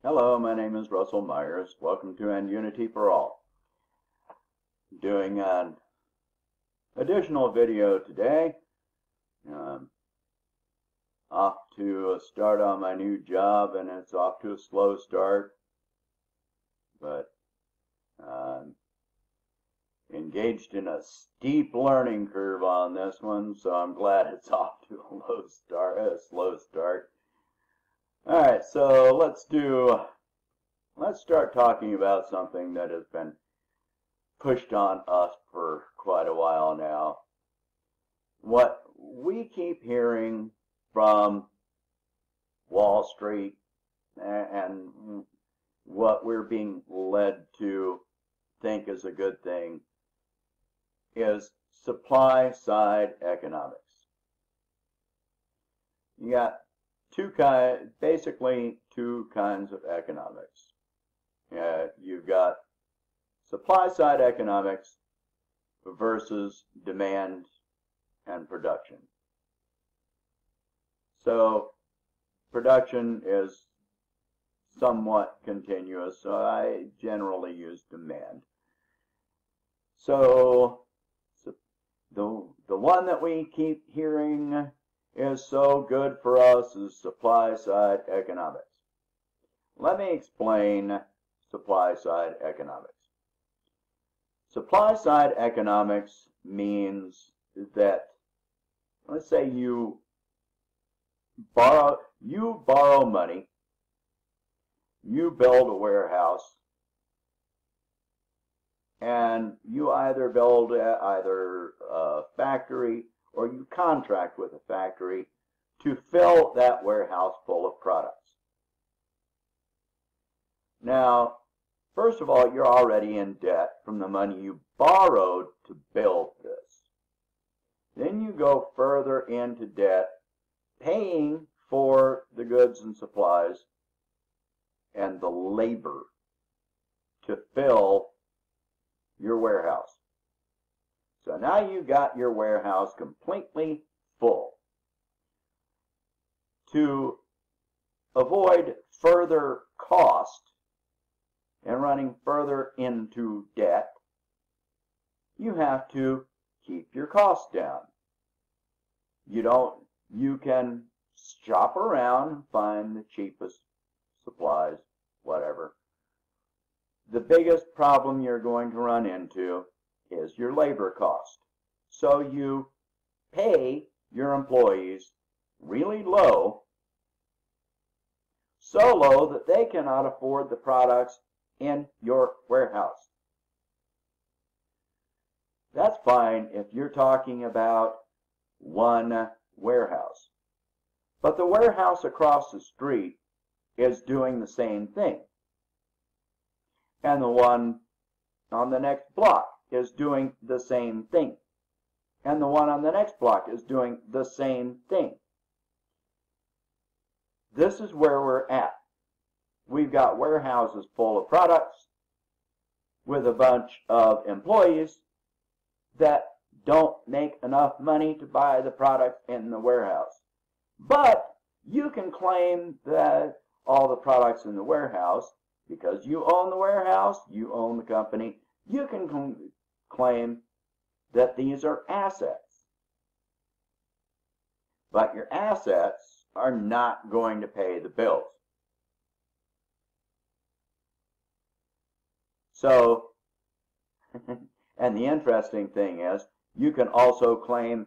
Hello, my name is Russell Myers. Welcome to And Unity for All. Doing an additional video today. Off to a start on my new job, and it's off to a slow start, but engaged in a steep learning curve on this one, so I'm glad it's off to a slow start. All right, so let's start talking about something that has been pushed on us for quite a while now. What we keep hearing from Wall Street and what we're being led to think is a good thing is supply side economics. You got basically two kinds of economics. You've got supply side economics versus demand and production. So production is somewhat continuous, so I generally use demand. So the one that we keep hearing is so good for us is supply side economics. Let me explain supply side economics. Supply side economics means that, let's say you borrow money, you build a warehouse, and you either build a factory or you contract with a factory to fill that warehouse full of products. Now, first of all, you're already in debt from the money you borrowed to build this. Then you go further into debt, paying for the goods and supplies and the labor to fill your warehouse. So now you've got your warehouse completely full. To avoid further cost and running further into debt, you have to keep your costs down. You can shop around, find the cheapest supplies, whatever. The biggest problem you're going to run into is your labor cost. So you pay your employees really low, so low that they cannot afford the products in your warehouse. That's fine if you're talking about one warehouse. But the warehouse across the street is doing the same thing. And the one on the next block is doing the same thing. And the one on the next block is doing the same thing. This is where we're at. We've got warehouses full of products with a bunch of employees that don't make enough money to buy the products in the warehouse. But you can claim that all the products in the warehouse, because you own the warehouse, you own the company, you can claim that these are assets. But your assets are not going to pay the bills. So, and the interesting thing is, you can also claim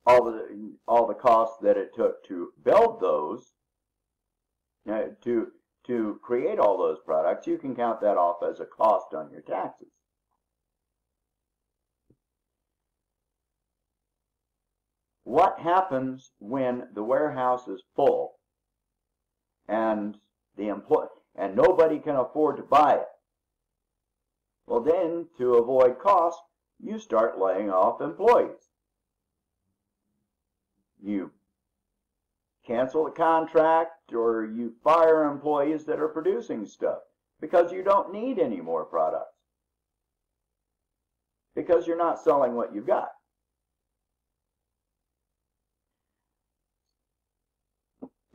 all the costs that it took to build those, to create all those products. You can count that off as a cost on your taxes. What happens when the warehouse is full and nobody can afford to buy it? Well, then, to avoid cost, you start laying off employees. You cancel the contract or you fire employees that are producing stuff because you don't need any more products, because you're not selling what you've got.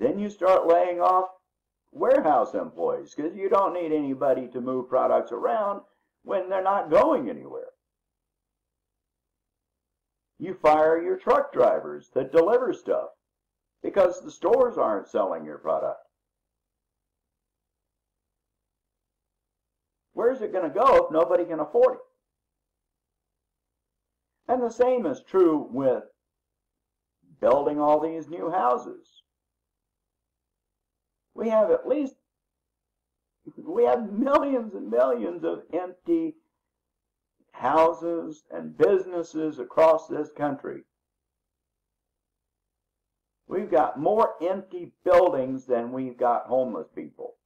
Then you start laying off warehouse employees, because you don't need anybody to move products around when they're not going anywhere. You fire your truck drivers that deliver stuff because the stores aren't selling your product. Where's it going to go if nobody can afford it? And the same is true with building all these new houses. We have millions and millions of empty houses and businesses across this country. We've got more empty buildings than we've got homeless people.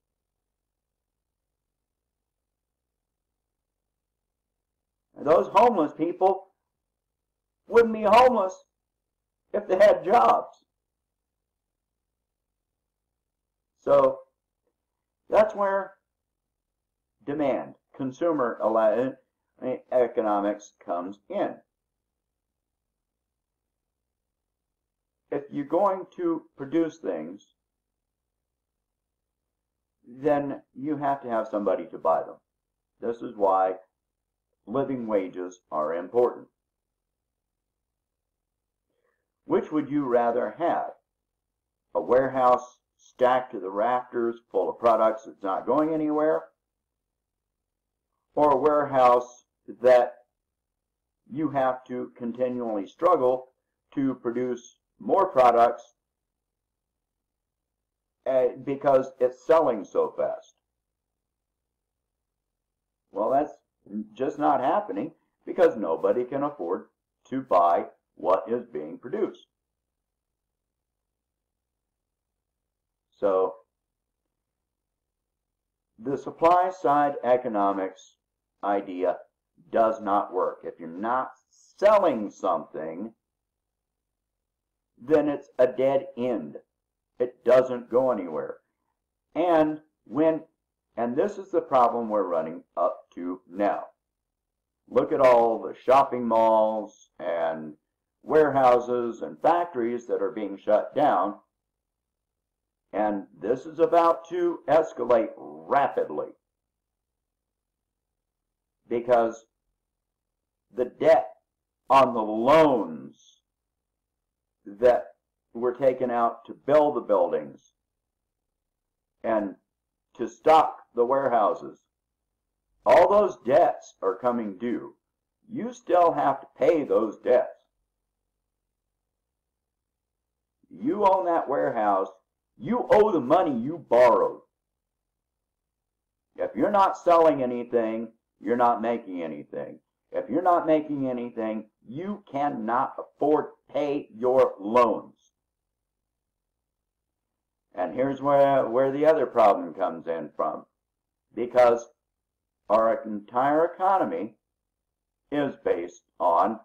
And those homeless people wouldn't be homeless if they had jobs. So that's where demand, consumer economics comes in. If you're going to produce things, then you have to have somebody to buy them. This is why living wages are important. Which would you rather have? A warehouse stacked to the rafters full of products that's not going anywhere? Or a warehouse that you have to continually struggle to produce more products because it's selling so fast? Well, that's just not happening because nobody can afford to buy what is being produced. So the supply side economics idea does not work. If you're not selling something, then it's a dead end. It doesn't go anywhere. And this is the problem we're running up to now. Look at all the shopping malls and warehouses and factories that are being shut down. And this is about to escalate rapidly because the debt on the loans that were taken out to build the buildings and to stock the warehouses, all those debts are coming due. You still have to pay those debts. You own that warehouse. You owe the money you borrowed. If you're not selling anything, you're not making anything. If you're not making anything, you cannot afford to pay your loans. And here's where the other problem comes in from. Because our entire economy is based on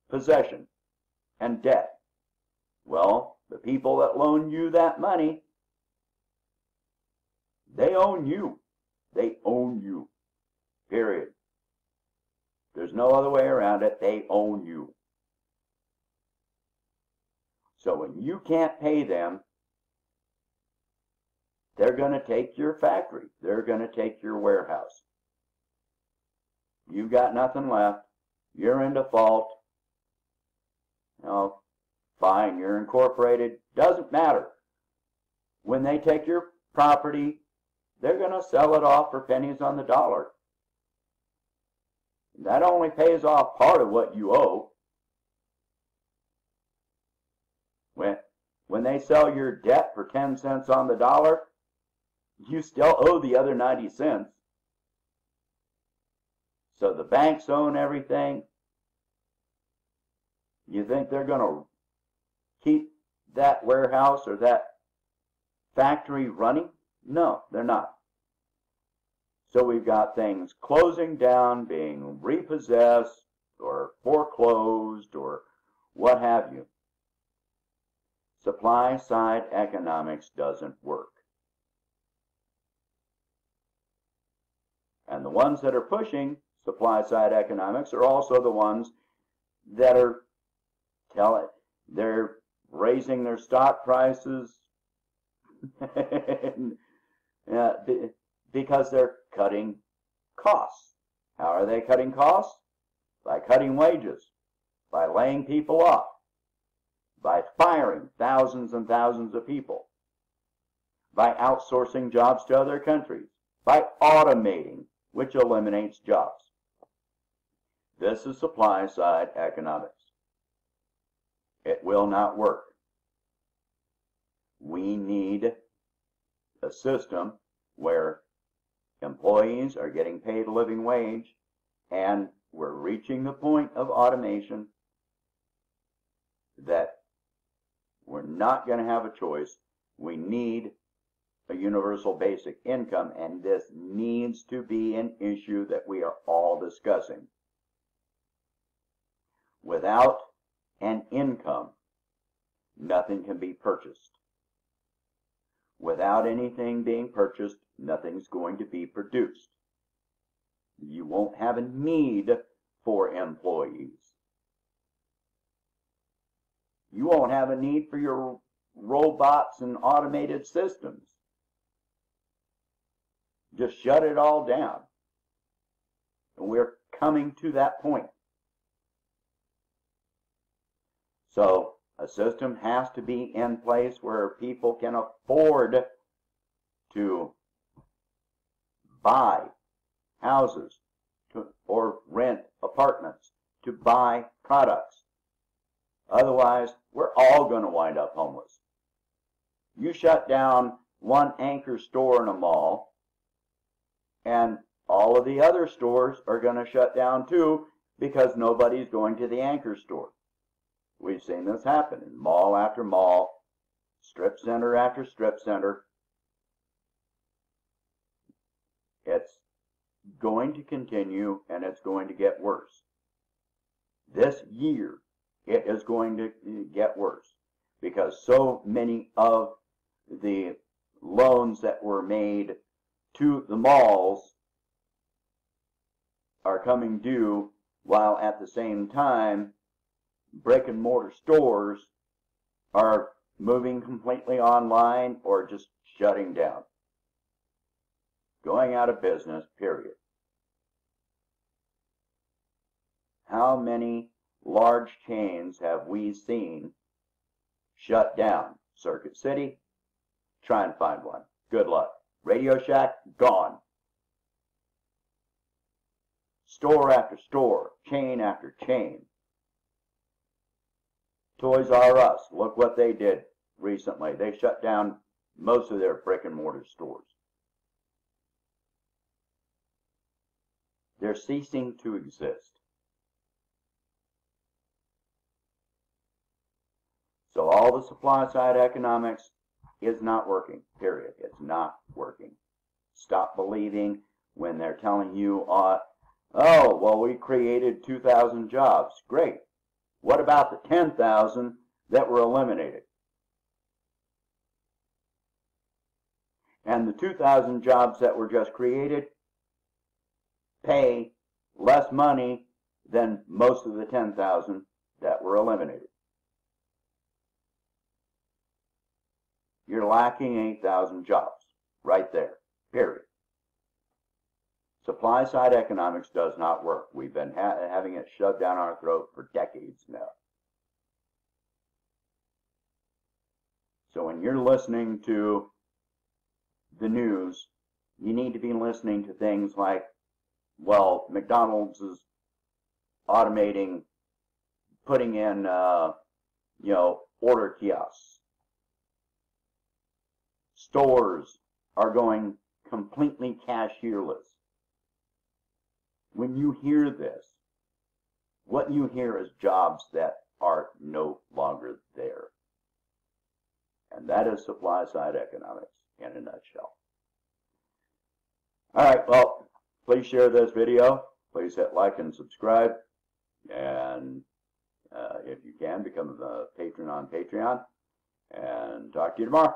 possession and debt. Well, the people that loan you that money, they own you. They own you. Period. There's no other way around it. They own you. So when you can't pay them, they're going to take your factory. They're going to take your warehouse. You've got nothing left. You're in default. Oh, fine, you're incorporated. Doesn't matter. When they take your property, they're going to sell it off for pennies on the dollar. That only pays off part of what you owe. When they sell your debt for 10 cents on the dollar, you still owe the other 90 cents. So the banks own everything. You think they're going to keep that warehouse or that factory running? No, they're not. So we've got things closing down, being repossessed or foreclosed or what have you. Supply side economics doesn't work. And the ones that are pushing supply side economics are also the ones that are they're raising their stock prices because they're cutting costs. How are they cutting costs? By cutting wages, by laying people off, by firing thousands and thousands of people, by outsourcing jobs to other countries, by automating, which eliminates jobs. This is supply side economics. It will not work. We need a system where employees are getting paid a living wage, and we're reaching the point of automation that we're not going to have a choice. We need a universal basic income, and this needs to be an issue that we are all discussing. Without an income, nothing can be purchased. Without anything being purchased, nothing's going to be produced. You won't have a need for employees. You won't have a need for your robots and automated systems. Just shut it all down. And we're coming to that point. So a system has to be in place where people can afford to buy houses or rent apartments, to buy products. Otherwise, we're all going to wind up homeless. You shut down one anchor store in a mall, and all of the other stores are going to shut down too, because nobody's going to the anchor store. We've seen this happen in mall after mall, strip center after strip center. It's going to continue, and it's going to get worse. This year, it is going to get worse, because so many of the loans that were made to the malls are coming due, while at the same time brick and mortar stores are moving completely online or just shutting down, going out of business, period. How many large chains have we seen shut down? Circuit City, try and find one. Good luck. Radio Shack, gone. Store after store, chain after chain. Toys R Us, look what they did recently. They shut down most of their brick and mortar stores. They're ceasing to exist. So all the supply side economics is not working, period. It's not working. Stop believing when they're telling you, oh, well, we created 2,000 jobs. Great. What about the 10,000 that were eliminated? And the 2,000 jobs that were just created pay less money than most of the 10,000 that were eliminated. You're lacking 8,000 jobs right there, period. Supply side economics does not work. We've been having it shoved down our throat for decades now. So when you're listening to the news, you need to be listening to things like, well, McDonald's is automating, putting in, order kiosks. Stores are going completely cashierless. When you hear this, what you hear is jobs that are no longer there. And that is supply side economics in a nutshell. All right, well, please share this video. Please hit like and subscribe. And if you can, become a patron on Patreon. And talk to you tomorrow.